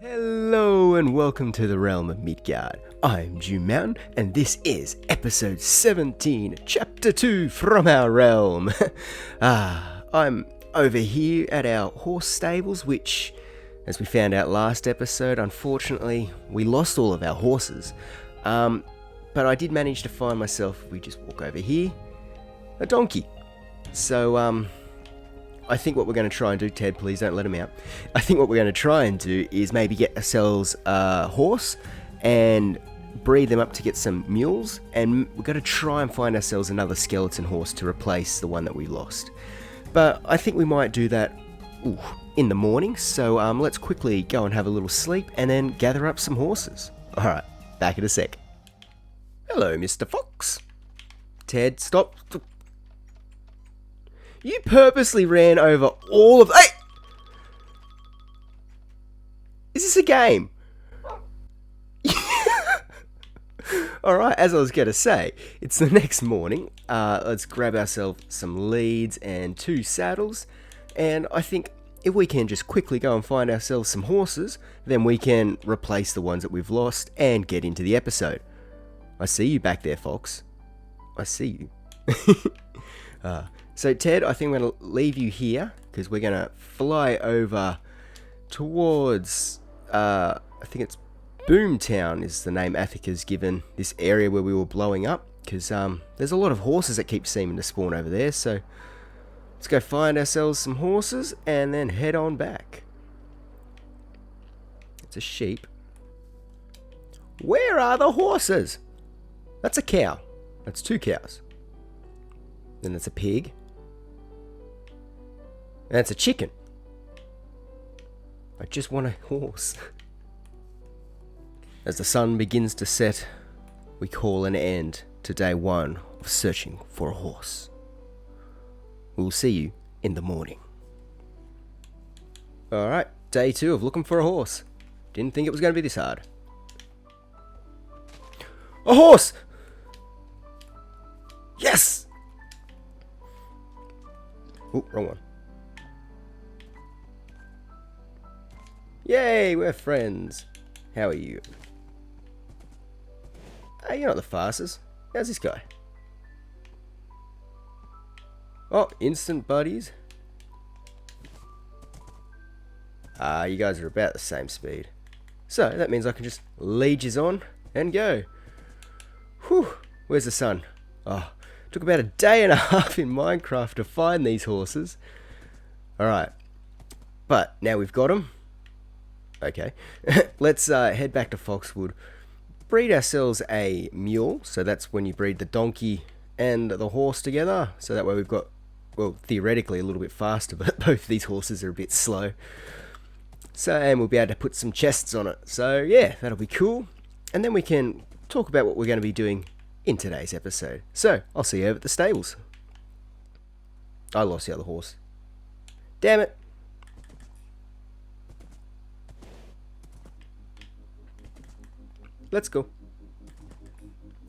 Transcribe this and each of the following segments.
Hello and welcome to the realm of Midgard. I'm June Mountain and this is episode 17, chapter 2 from our realm. I'm over here at our horse stables, which, as we found out last episode, unfortunately we lost all of our horses. But I did manage to find myself, if we just walk over here, a donkey. So I think what we're going to try and do, Ted, please don't let him out. I think what we're going to try and do is maybe get ourselves a horse and breed them up to get some mules. And we're going to try and find ourselves another skeleton horse to replace the one that we lost. But I think we might do that in the morning. So let's quickly go and have a little sleep and then gather up some horses. Alright, back in a sec. Hello, Mr. Fox. Ted, stop. You purposely ran over all of... Hey! Is this a game? Alright, as I was going to say, it's the next morning. Let's grab ourselves some leads and 2 saddles. And I think if we can just quickly go and find ourselves some horses, then we can replace the ones that we've lost and get into the episode. I see you back there, Fox. I see you. So Ted, I think I'm going to leave you here because we're going to fly over towards, I think it's Boomtown is the name Athaca's given this area where we were blowing up, because there's a lot of horses that keep seeming to spawn over there. So let's go find ourselves some horses and then head on back. It's a sheep. Where are the horses? That's a cow. That's 2 cows. Then that's a pig. And that's a chicken. I just want a horse. As the sun begins to set, we call an end to day 1 of searching for a horse. We'll see you in the morning. Alright, day 2 of looking for a horse. Didn't think it was going to be this hard. A horse! Yes! Oh, wrong one. Yay, we're friends. How are you? Hey, you're not the fastest. How's this guy? Oh, instant buddies. You guys are about the same speed. So, that means I can just lead yous on and go. Whew, where's the sun? Oh, took about a day and a half in Minecraft to find these horses. Alright, but now we've got them. Okay, let's head back to Foxwood, breed ourselves a mule. So that's when you breed the donkey and the horse together. So that way we've got, well, theoretically a little bit faster, but both these horses are a bit slow. So, and we'll be able to put some chests on it. So yeah, that'll be cool. And then we can talk about what we're going to be doing in today's episode. So, I'll see you over at the stables. I lost the other horse. Damn it. Let's go.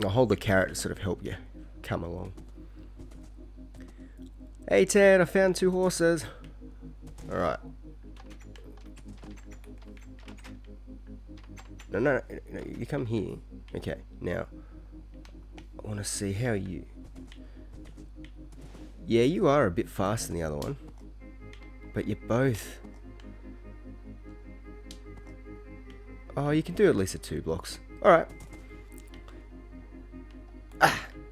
I'll hold the carrot to sort of help you come along. Hey Ted, I found 2 horses. Alright. No, you come here. Okay, now I want to see how you... Yeah, you are a bit faster than the other one. But you're both... Oh, you can do at least a 2 blocks. Alright.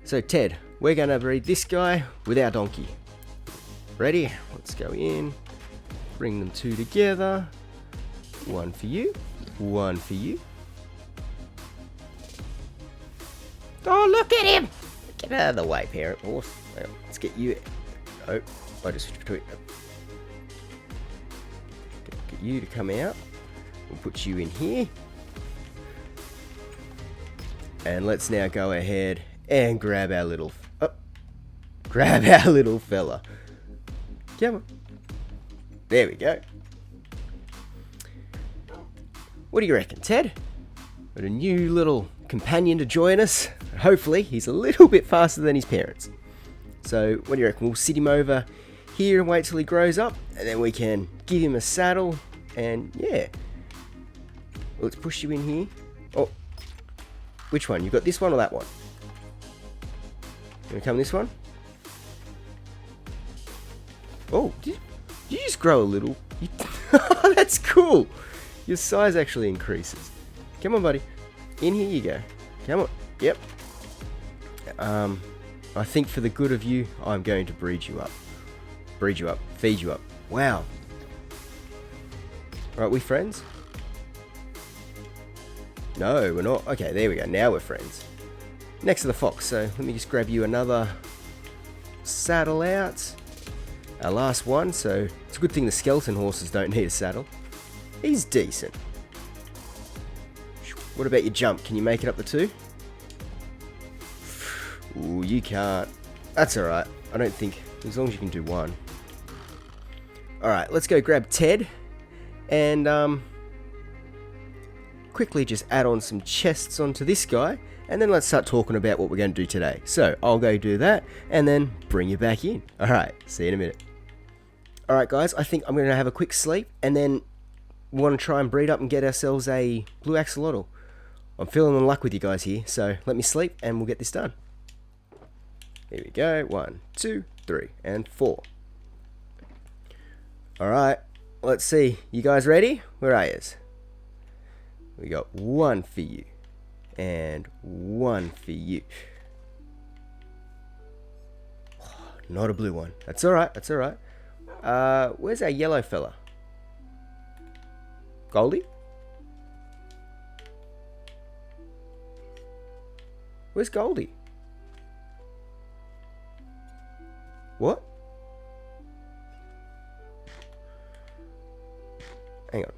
So Ted, we're going to breed this guy with our donkey. Ready? Let's go in. Bring them 2 together. 1 for you. 1 for you. Oh, look at him! Get out of the way, parent horse. Let's get you... Oh, I just... Get you to come out. We'll put you in here. And let's now go ahead and grab our little... grab our little fella. Come on. There we go. What do you reckon, Ted? Got a new little companion to join us. Hopefully, he's a little bit faster than his parents. So, what do you reckon? We'll sit him over here and wait till he grows up, and then we can give him a saddle, and yeah, Let's push you in here. Oh, which one? You got this one or that one? You want to come this one? Oh, did you just grow a little? That's cool. Your size actually increases. Come on, buddy. In here you go. Come on. Yep. I think for the good of you, I'm going to breed you up. Breed you up. Feed you up. Wow. Right, we friends? No, we're not. Okay, there we go. Now we're friends. Next to the fox. So let me just grab you another saddle out. Our last one. So it's a good thing the skeleton horses don't need a saddle. He's decent. What about your jump? Can you make it up the 2? Ooh, you can't. That's alright. I don't think. As long as you can do 1. Alright, let's go grab Ted. And quickly just add on some chests onto this guy. And then let's start talking about what we're going to do today. So, I'll go do that. And then bring you back in. Alright, see you in a minute. Alright guys, I think I'm going to have a quick sleep. And then we want to try and breed up and get ourselves a blue axolotl. I'm feeling in luck with you guys here, so let me sleep and we'll get this done. Here we go. 1, 2, 3, and 4. Alright, let's see. You guys ready? Where are yous? We got 1 for you. And 1 for you. Oh, not a blue one. That's alright, that's alright. Where's our yellow fella? Goldie? Where's Goldie? What? Hang on.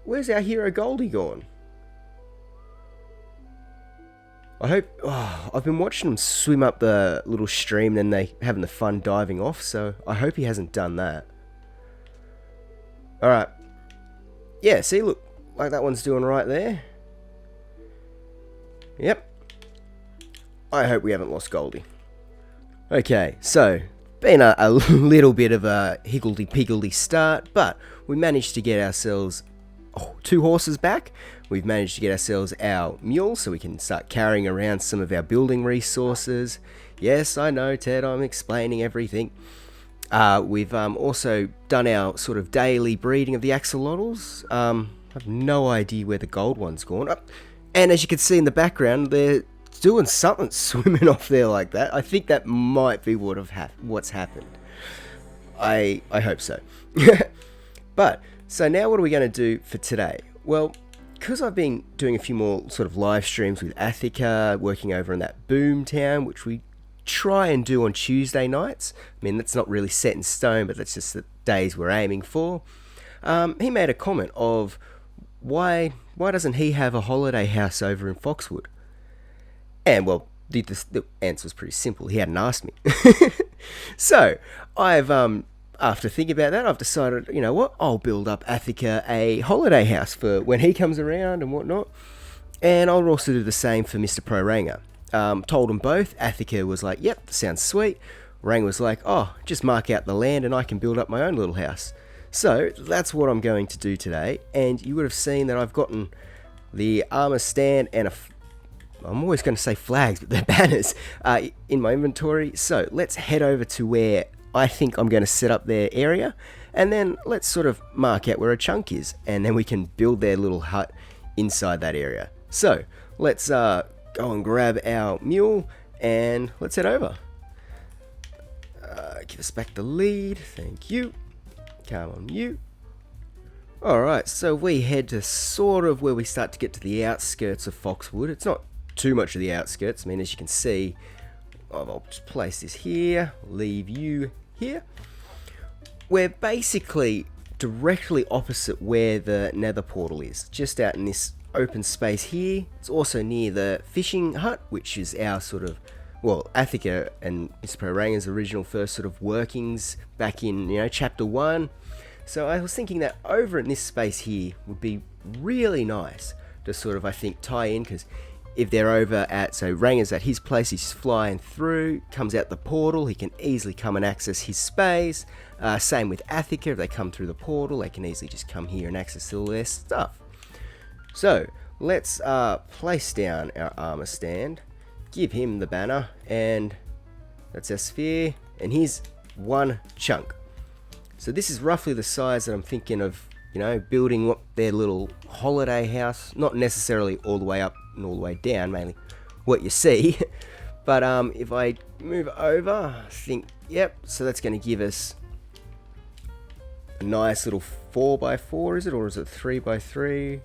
Where's our hero Goldie gone? I hope... Oh, I've been watching him swim up the little stream and then they having the fun diving off, so I hope he hasn't done that. Alright. Yeah, see, look. Like that one's doing right there. Yep. I hope we haven't lost Goldie. Okay, so... Been a little bit of a higgledy-piggledy start, but we managed to get ourselves 2 horses back. We've managed to get ourselves our mule so we can start carrying around some of our building resources. Yes, I know, Ted, I'm explaining everything. We've also done our sort of daily breeding of the axolotls. I have no idea where the gold one's gone. And as you can see in the background, they're doing something swimming off there like that. I think that might be what's happened. I hope so. But, so now what are we going to do for today? Well, because I've been doing a few more sort of live streams with Athaca, working over in that boom town, which we try and do on Tuesday nights. I mean, that's not really set in stone, but that's just the days we're aiming for. He made a comment of, why doesn't he have a holiday house over in Foxwood? And, well, the answer was pretty simple. He hadn't asked me. So, I've, after thinking about that, I've decided, you know what, I'll build up Athaca a holiday house for when he comes around and whatnot. And I'll also do the same for Mr. Pro Ranger. Told them both. Athaca was like, yep, sounds sweet. Ranger was like, oh, just mark out the land and I can build up my own little house. So, that's what I'm going to do today. And you would have seen that I've gotten the armor stand and I'm always going to say flags, but they're banners in my inventory. So let's head over to where I think I'm going to set up their area. And then let's sort of mark out where a chunk is. And then we can build their little hut inside that area. So let's go and grab our mule and let's head over. Give us back the lead. Thank you. Come on, you. Alright, so we head to sort of where we start to get to the outskirts of Foxwood. It's not too much of the outskirts. I mean, as you can see, I'll just place this here, leave you here. We're basically directly opposite where the nether portal is, just out in this open space here. It's also near the fishing hut, which is our sort of, well, Athaca and Mr. Pro Ranger's original first sort of workings back in, you know, chapter 1. So I was thinking that over in this space here would be really nice to sort of, I think, tie in, because if they're over at, so Ranger's at his place, he's flying through, comes out the portal, he can easily come and access his space. Same with Athaca, if they come through the portal, they can easily just come here and access all their stuff. So, let's place down our armor stand, give him the banner, and that's our sphere, and here's one chunk. So this is roughly the size that I'm thinking of, you know, building what their little holiday house, not necessarily all the way up and all the way down, mainly what you see. But if I move over, I think, yep, so that's going to give us a nice little 4x4, is it, or is it 3x3?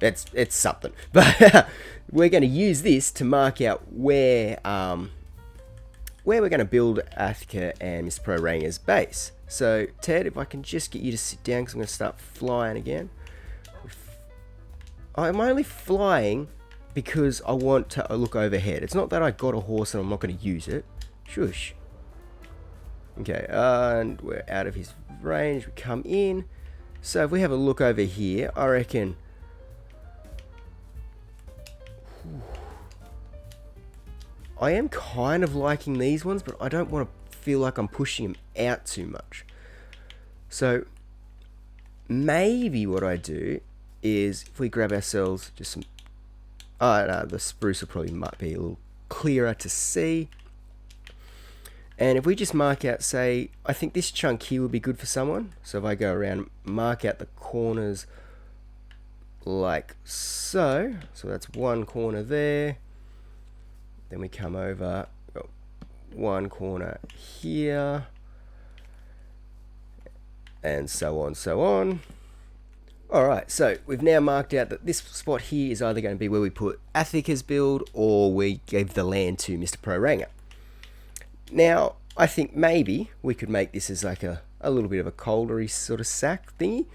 It's something. But we're going to use this to mark out where we're going to build Athaca and Mr. Pro Ranger's base. So, Ted, if I can just get you to sit down, because I'm going to start flying again. I'm only flying because I want to look overhead. It's not that I got a horse and I'm not going to use it. Shush. Okay, and we're out of his range. We come in. So, if we have a look over here, I reckon... I am kind of liking these ones, but I don't want to feel like I'm pushing them out too much. So maybe what I do is, if we grab ourselves just some... Oh, no, the spruce will probably might be a little clearer to see. And if we just mark out, say, I think this chunk here would be good for someone. So if I go around, mark out the corners like so. So that's one corner there. Then we come over, one corner here, and so on, so on. Alright, so we've now marked out that this spot here is either going to be where we put Athaca's build, or we gave the land to Mr. Pro Ranger. Now, I think maybe we could make this as like a little bit of a coldery sort of sack thingy,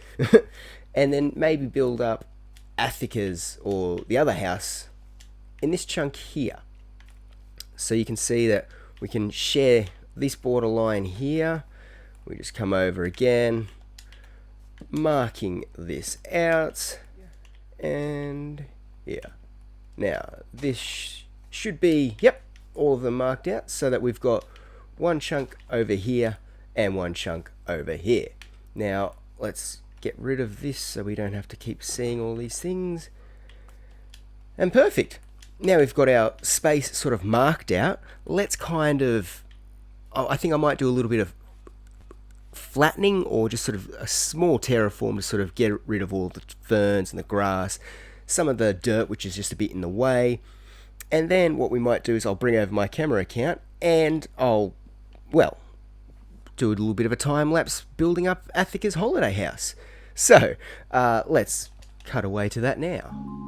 and then maybe build up Athaca's, or the other house, in this chunk here. So you can see that we can share this border line here. We just come over again, marking this out, and yeah. Now this should be, yep, all of them marked out, so that we've got one chunk over here and one chunk over here. Now let's get rid of this so we don't have to keep seeing all these things. And perfect. Now we've got our space sort of marked out. Let's kind of, I think I might do a little bit of flattening, or just sort of a small terraform to sort of get rid of all the ferns and the grass, some of the dirt which is just a bit in the way. And then what we might do is I'll bring over my camera account and I'll, well, do a little bit of a time lapse building up Athaca's holiday house. So let's cut away to that now.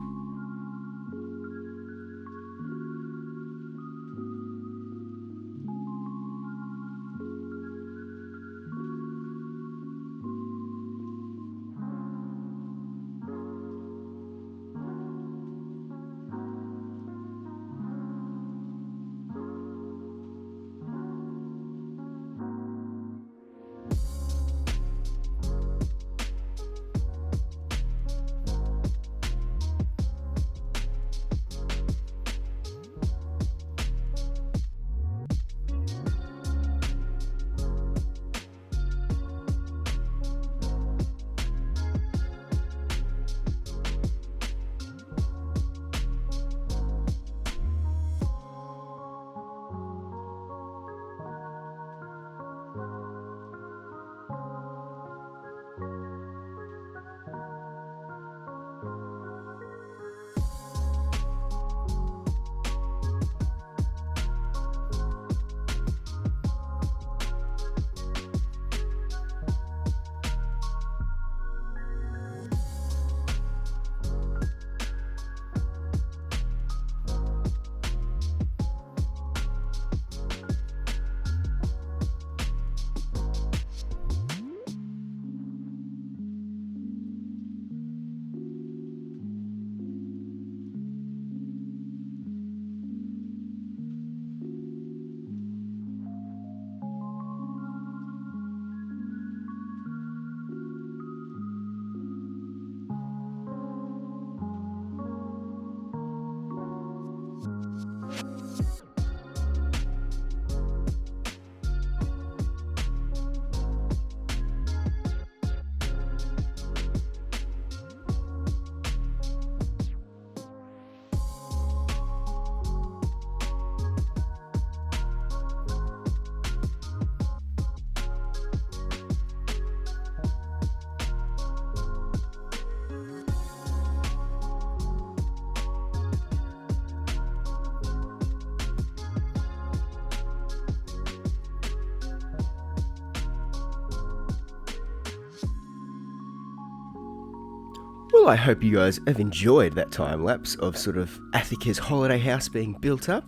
Well, I hope you guys have enjoyed that time lapse of sort of Athaca's holiday house being built up.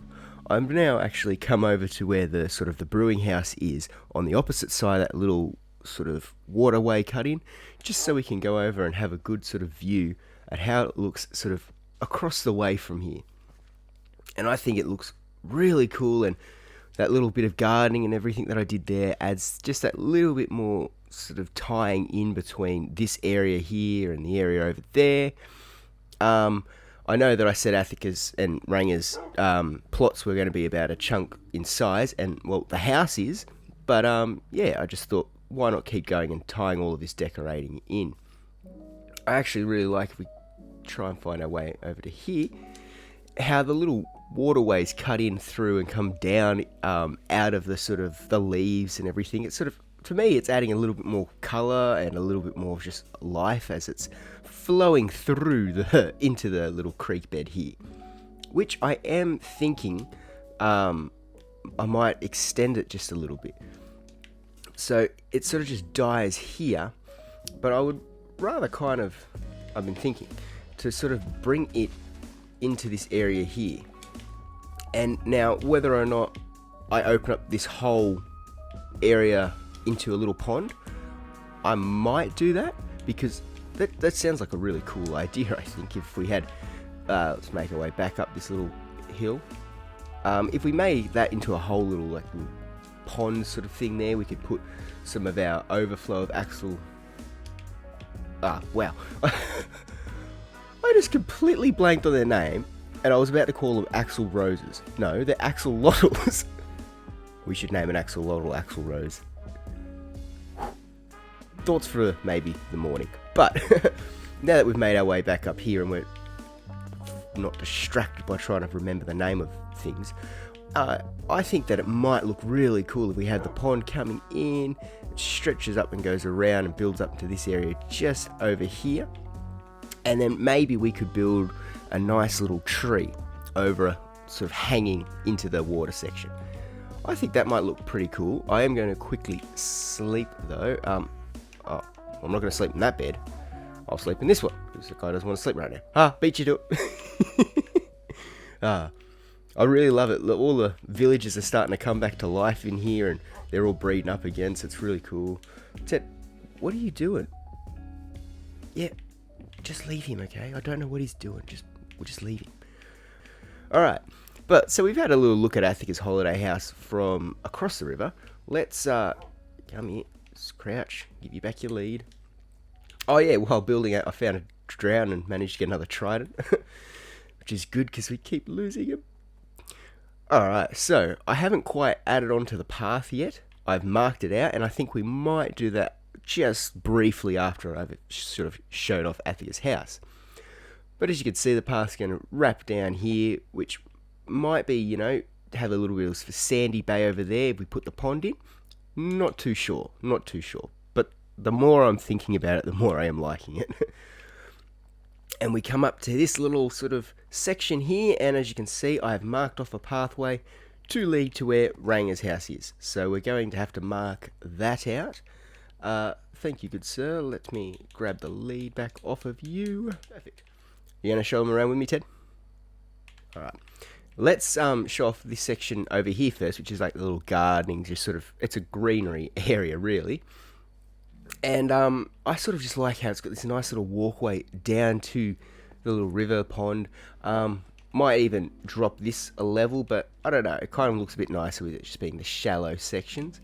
I'm now actually come over to where the sort of the brewing house is on the opposite side, that little sort of waterway cut in, just so we can go over and have a good sort of view at how it looks sort of across the way from here. And I think it looks really cool, and that little bit of gardening and everything that I did there adds just that little bit more sort of tying in between this area here and the area over there. I know that I said Athaca's and Ranga's plots were going to be about a chunk in size, and well, the house is, but yeah, I just thought, why not keep going and tying all of this decorating in. I actually really like, if we try and find our way over to here, how the little waterways cut in through and come down out of the sort of the leaves and everything. It's sort of, to me, it's adding a little bit more colour and a little bit more of just life as it's flowing through into the little creek bed here, which I am thinking I might extend it just a little bit. So it sort of just dies here, but I would rather I've been thinking to sort of bring it into this area here. And now, whether or not I open up this whole area into a little pond, I might do that, because that sounds like a really cool idea. I think if we had, let's make our way back up this little hill. If we made that into a whole little pond sort of thing there, we could put some of our overflow of wow. I just completely blanked on their name, and I was about to call them Axel Roses. No, they're axolotls. We should name an axolotl Axel Rose. Thoughts for maybe the morning. But now that we've made our way back up here and we're not distracted by trying to remember the name of things, I think that it might look really cool if we had the pond coming in, it stretches up and goes around and builds up into this area just over here. And then maybe we could build a nice little tree over sort of hanging into the water section. I think that might look pretty cool. I am going to quickly sleep though. I'm not going to sleep in that bed. I'll sleep in this one, because the guy doesn't want to sleep right now. Beat you to it. I really love it. All the villagers are starting to come back to life in here, and they're all breeding up again, so it's really cool. Ted, what are you doing? Yeah, just leave him, okay? I don't know what he's doing. We'll just leave him. Alright, but so we've had a little look at Athaca's holiday house from across the river. Let's come here, just crouch, give you back your lead. Oh yeah, while building it, I found a drown and managed to get another trident, which is good because we keep losing him. Alright, so I haven't quite added on to the path yet. I've marked it out, and I think we might do that just briefly after I've sort of showed off Athaca's house. But as you can see, the path's going to wrap down here, which might be, have a little bit of a sandy bay over there if we put the pond in. Not too sure. But the more I'm thinking about it, the more I am liking it. And we come up to this little sort of section here, and as you can see, I've marked off a pathway to lead to where Ranga's house is. So we're going to have to mark that out. Thank you, good sir. Let me grab the lead back off of you. Perfect. You going to show them around with me, Ted? Alright. Let's show off this section over here first, which is like the little gardening, just sort of, it's a greenery area, really. And I sort of just like how it's got this nice little walkway down to the little river pond. Might even drop this a level, but I don't know. It kind of looks a bit nicer with it just being the shallow sections.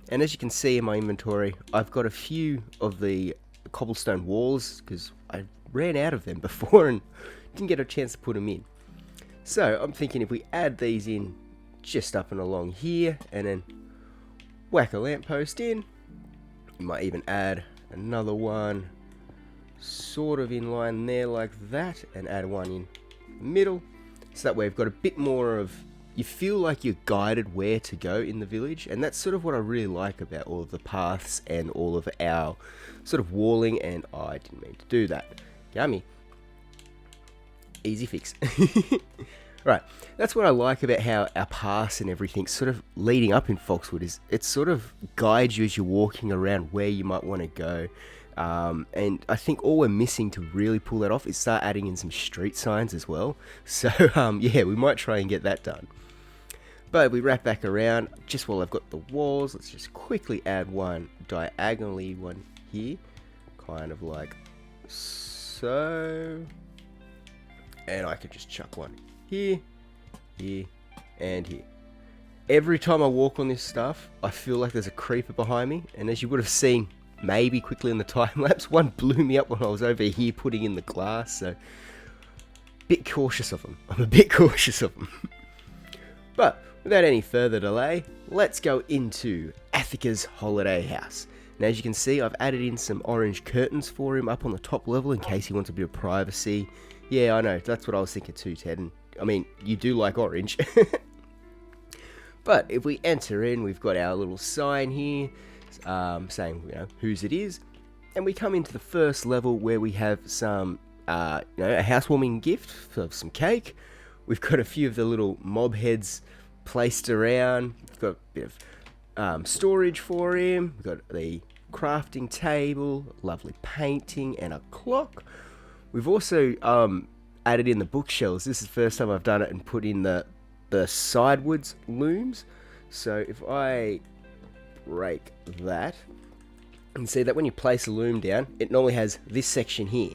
And as you can see in my inventory, I've got a few of the cobblestone walls because I ran out of them before and didn't get a chance to put them in. So I'm thinking if we add these in just up and along here and then whack a lamppost in, you might even add another one sort of in line there like that, and add one in the middle, so that way we've got a bit more of, you feel like you're guided where to go in the village. And that's sort of what I really like about all of the paths and all of our sort of walling. And I didn't mean to do that. Yummy. Easy fix. Right, that's what I like about how our paths and everything sort of leading up in Foxwood is it sort of guides you as you're walking around where you might want to go. And I think all we're missing to really pull that off is start adding in some street signs as well. So yeah, we might try and get that done. But if we wrap back around, just while I've got the walls, let's just quickly add one diagonally, one here, kind of like so. And I could just chuck one here, here, and here. Every time I walk on this stuff, I feel like there's a creeper behind me. And as you would have seen, maybe quickly in the time lapse, one blew me up when I was over here putting in the glass. So, bit cautious of them. I'm a bit cautious of them. But without any further delay, let's go into Athaca's holiday house. Now, as you can see, I've added in some orange curtains for him up on the top level in case he wants a bit of privacy. Yeah, I know, that's what I was thinking too, Ted. And I mean, you do like orange. But if we enter in, we've got our little sign here saying, you know, whose it is. And we come into the first level where we have some, a housewarming gift of some cake. We've got a few of the little mob heads placed around. We've got a bit of storage for him. We've got the crafting table, lovely painting, and a clock. We've also added in the bookshelves. This is the first time I've done it and put in the sidewards looms. So if I break that, you can see that when you place a loom down, it normally has this section here.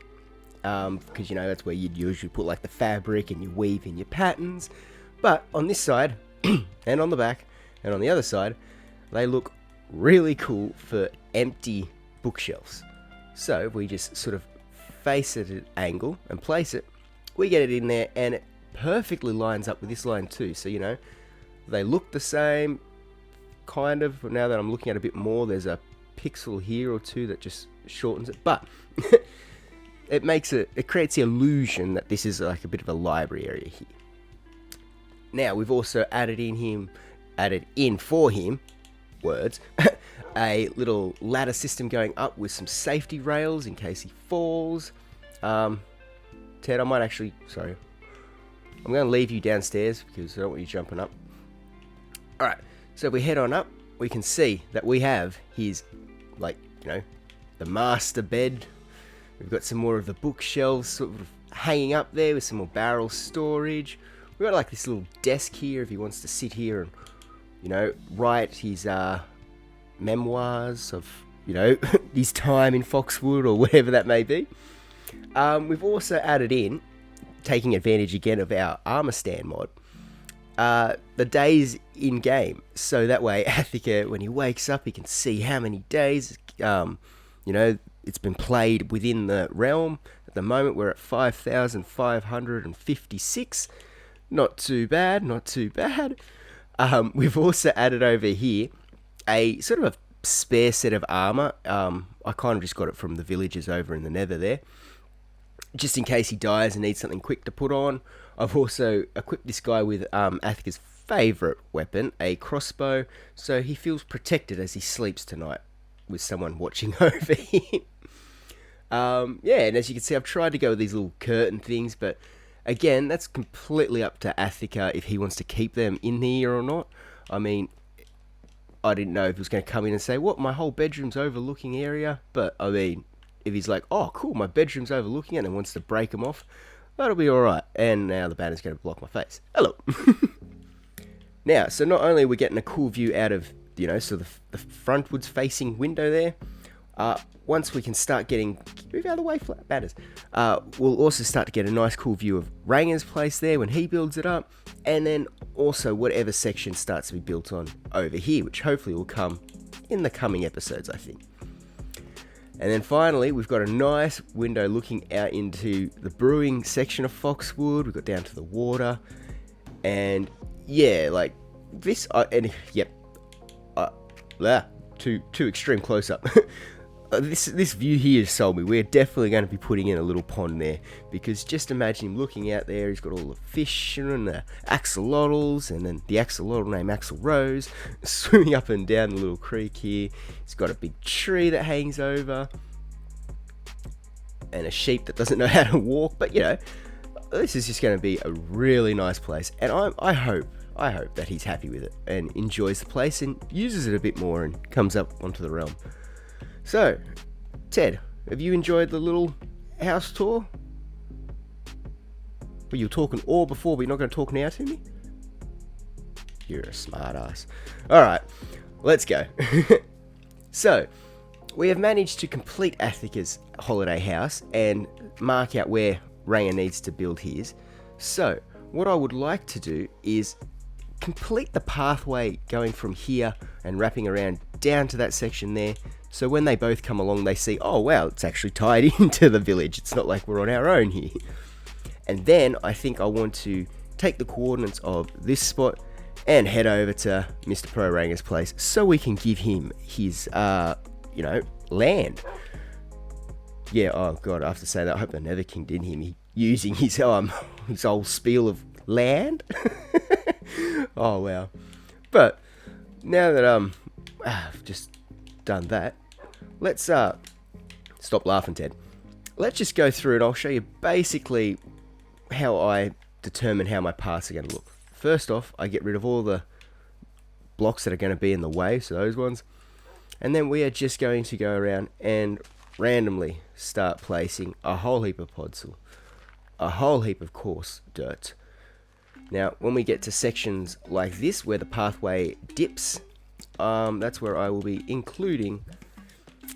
Because, you know, that's where you'd usually put like the fabric and you weave in your patterns. But on this side, and on the back, and on the other side, they look really cool for empty bookshelves. So if we just sort of face it at an angle and place it, we get it in there, and it perfectly lines up with this line too. So, you know, they look the same, kind of. Now that I'm looking at it a bit more, there's a pixel here or two that just shortens it, but it creates the illusion that this is like a bit of a library area here. Now we've also added in for him a little ladder system going up with some safety rails in case he falls. Ted, I'm going to leave you downstairs because I don't want you jumping up. Alright, so if we head on up, we can see that we have his, like, you know, the master bed. We've got some more of the bookshelves sort of hanging up there with some more barrel storage. We've got like this little desk here if he wants to sit here and, you know, write his memoirs of, you know, his time in Foxwood or whatever that may be. We've also added in, taking advantage again of our armor stand mod, the days in game, so that way Athaca, when he wakes up, he can see how many days you know, it's been played within the realm. At the moment we're at 5,556. Not too bad, not too bad. We've also added over here a sort of a spare set of armor. I kind of just got it from the villagers over in the nether there, just in case he dies and needs something quick to put on. I've also equipped this guy with Athaca's favourite weapon, a crossbow, so he feels protected as he sleeps tonight with someone watching over him. Yeah, and as you can see, I've tried to go with these little curtain things, but again, that's completely up to Athaca if he wants to keep them in here or not. I mean, I didn't know if he was going to come in and say, what, my whole bedroom's overlooking area? But, I mean, if he's like, oh, cool, my bedroom's overlooking it, and wants to break them off, that'll be alright. And now the banner's going to block my face. Hello. Now, so not only are we getting a cool view out of, you know, so the frontwards facing window there, once we can start getting, move out of the way, flat banners, we'll also start to get a nice cool view of Ranger's place there when he builds it up, and then also whatever section starts to be built on over here, which hopefully will come in the coming episodes, I think. And then finally, we've got a nice window looking out into the brewing section of Foxwood. We've got down to the water, and yeah, like this, too extreme close up. This view here has sold me. We're definitely going to be putting in a little pond there, because just imagine him looking out there. He's got all the fish and the axolotls, and then the axolotl named Axel Rose swimming up and down the little creek here. He's got a big tree that hangs over, and a sheep that doesn't know how to walk. But you know, this is just going to be a really nice place, and I hope that he's happy with it and enjoys the place and uses it a bit more and comes up onto the realm. So, Ted, Have you enjoyed the little house tour? Well, you were talking all before, but you're not going to talk now to me? You're a smart ass. Alright, let's go. So, we have managed to complete Athaca's holiday house and mark out where Ranga needs to build his. So, what I would like to do is complete the pathway going from here and wrapping around down to that section there. So when they both come along, they see, oh wow, it's actually tied into the village. It's not like we're on our own here. And then I think I want to take the coordinates of this spot and head over to Mr. Pro Ranga's place so we can give him his, land. Yeah, oh god, I have to say that. I hope the Nether King didn't hear me using his old spiel of land. Oh wow. But now that I've just done that, let's stop laughing, Ted. Let's just go through and I'll show you basically how I determine how my paths are going to look. First off, I get rid of all the blocks that are going to be in the way, so those ones. And then we are just going to go around and randomly start placing a whole heap of podzol, a whole heap of coarse dirt. Now, when we get to sections like this, where the pathway dips, that's where I will be including,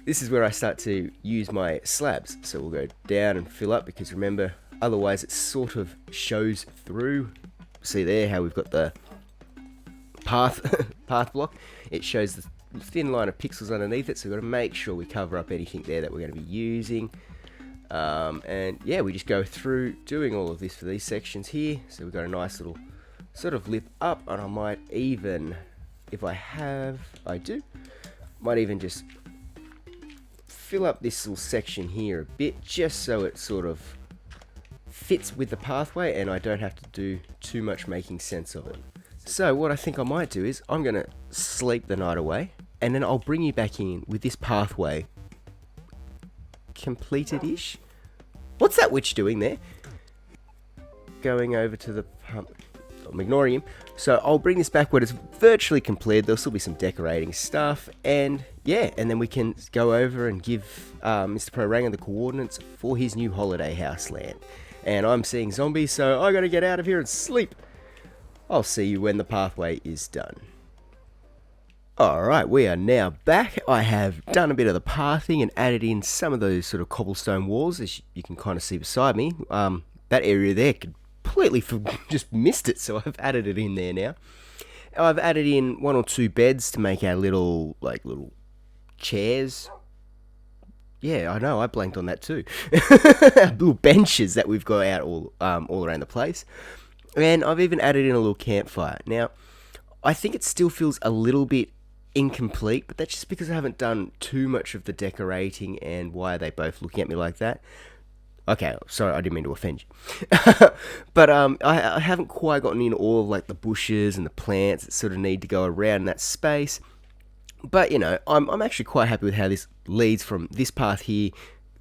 this is where I start to use my slabs. So we'll go down and fill up, because remember, otherwise it sort of shows through. See there how we've got the path block? It shows the thin line of pixels underneath it, so we've got to make sure we cover up anything there that we're going to be using. And yeah, we just go through doing all of this for these sections here. So we've got a nice little sort of lip up, and I might even, if I do, might even just fill up this little section here a bit, just so it sort of fits with the pathway and I don't have to do too much making sense of it. So what I think I might do is I'm going to sleep the night away, and then I'll bring you back in with this pathway completed-ish. What's that witch doing there? Going over to the pump. I'm ignoring him. So I'll bring this back when it's virtually completed. There'll still be some decorating stuff, and yeah, and then we can go over and give Mr. Pro Ranga the coordinates for his new holiday house land. And I'm seeing zombies, so I gotta get out of here and sleep. I'll see you when the pathway is done. Alright, we are now back. I have done a bit of the pathing and added in some of those sort of cobblestone walls, as you can kind of see beside me. That area there completely just missed it, so I've added it in there now. I've added in 1 or 2 beds to make our little chairs. Yeah, I know, I blanked on that too. Little benches that we've got out all around the place. And I've even added in a little campfire. Now, I think it still feels a little bit incomplete, but that's just because I haven't done too much of the decorating. And why are they both looking at me like that? Okay, sorry, I didn't mean to offend you. But I haven't quite gotten in all of the bushes and the plants that sort of need to go around that space. But, I'm actually quite happy with how this leads from this path here,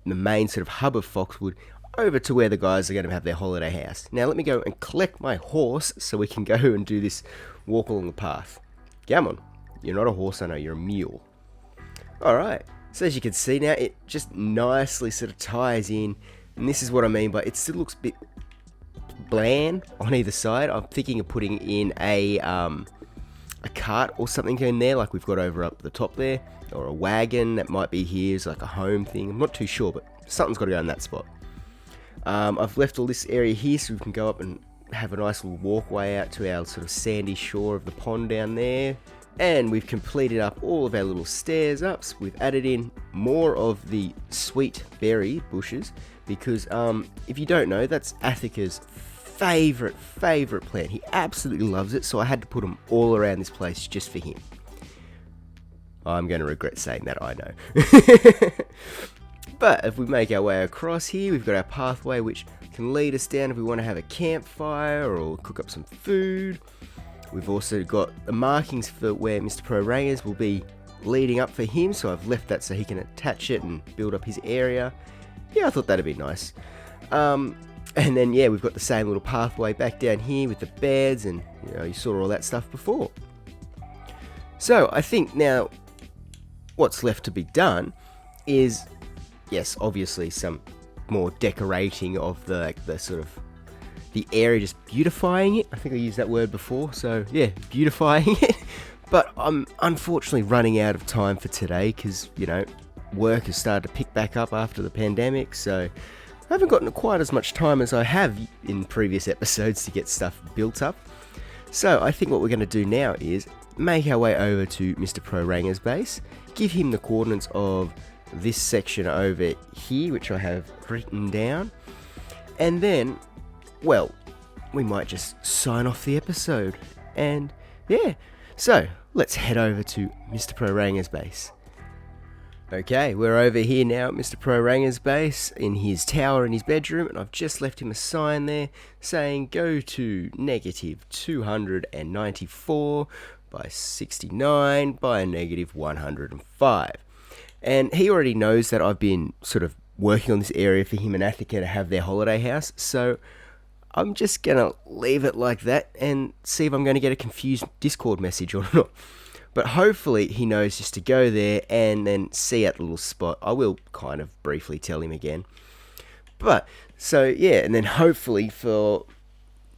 the main sort of hub of Foxwood, over to where the guys are going to have their holiday house. Now, let me go and collect my horse so we can go and do this walk along the path. Come on. You're not a horse, I know, you're a mule. Alright, so as you can see now, it just nicely sort of ties in. And this is what I mean by it still looks a bit bland on either side. I'm thinking of putting in a cart or something in there, like we've got over up the top there, or a wagon that might be here as like a home thing. I'm not too sure, but something's got to go in that spot. I've left all this area here so we can go up and have a nice little walkway out to our sort of sandy shore of the pond down there. And we've completed up all of our little stairs ups. We've added in more of the sweet berry bushes because if you don't know, that's Athaca's favorite plant. He absolutely loves it, so I had to put them all around this place just for him. I'm going to regret saying that, I know. But if we make our way across here, we've got our pathway which can lead us down if we want to have a campfire or cook up some food. We've also got the markings for where Mr. Pro Ranga's will be leading up for him, so I've left that so he can attach it and build up his area. Yeah, I thought that'd be nice. And then, yeah, we've got the same little pathway back down here with the beds, and you saw all that stuff before. So I think now what's left to be done is, yes, obviously some more decorating of the sort of the area, just beautifying it. I think I used that word before, so yeah, beautifying it. But I'm unfortunately running out of time for today because, you know, work has started to pick back up after the pandemic, so I haven't gotten quite as much time as I have in previous episodes to get stuff built up. So I think what we're going to do now is make our way over to Mr. Pro Ranger's base, give him the coordinates of this section over here, which I have written down, and then, well, we might just sign off the episode. And yeah, so let's head over to Mr. Pro Ranger's base. Okay, we're over here now at Mr. Pro Ranger's base in his tower in his bedroom, and I've just left him a sign there saying go to negative 294 by 69 by a negative 105. And he already knows that I've been sort of working on this area for him and Athaca to have their holiday house, so I'm just going to leave it like that and see if I'm going to get a confused Discord message or not. But hopefully he knows just to go there and then see at the little spot. I will kind of briefly tell him again. But, so yeah, and then hopefully for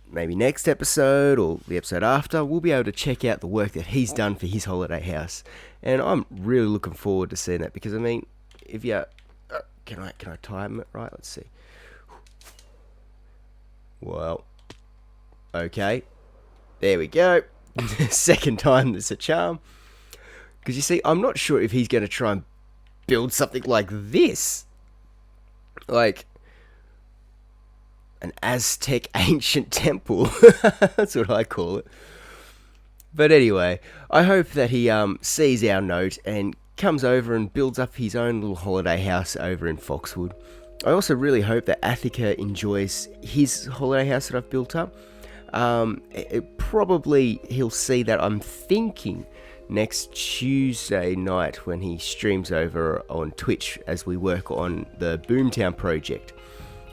maybe next episode or the episode after, we'll be able to check out the work that he's done for his holiday house. And I'm really looking forward to seeing that because, I mean, if you... Can I time it right? Let's see. Well, okay. There we go. Second time there's a charm. Because you see, I'm not sure if he's going to try and build something like this. Like an Aztec ancient temple. That's what I call it. But anyway, I hope that he sees our note and comes over and builds up his own little holiday house over in Foxwood. I also really hope that Athaca enjoys his holiday house that I've built up. Probably he'll see that I'm thinking next Tuesday night when he streams over on Twitch as we work on the Boomtown project,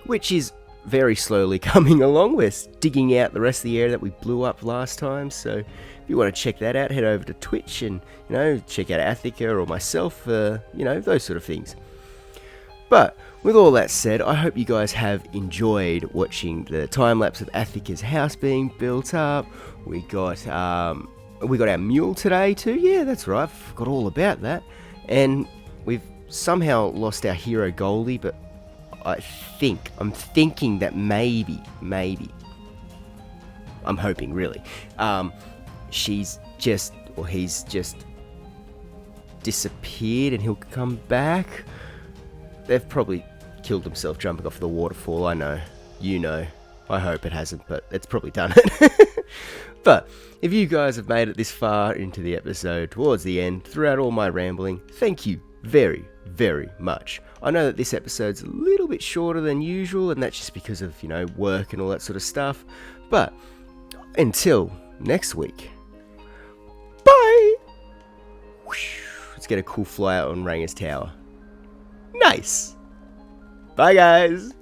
which is very slowly coming along. We're digging out the rest of the area that we blew up last time, so if you want to check that out, head over to Twitch and, you know, check out Athaca or myself, you know, those sort of things. But with all that said, I hope you guys have enjoyed watching the time lapse of Athaca's house being built up. We got our mule today too. Yeah, that's right. I forgot all about that. And we've somehow lost our hero Goldie, but I'm thinking that maybe, I'm hoping really, he's just disappeared and he'll come back. They've probably killed himself jumping off the waterfall, I know. You know. I hope it hasn't, but it's probably done it. But if you guys have made it this far into the episode, towards the end, throughout all my rambling, thank you very, very much. I know that this episode's a little bit shorter than usual, and that's just because of, you know, work and all that sort of stuff. But until next week, bye! Let's get a cool flyout on Ranger's Tower. Nice! Bye, guys!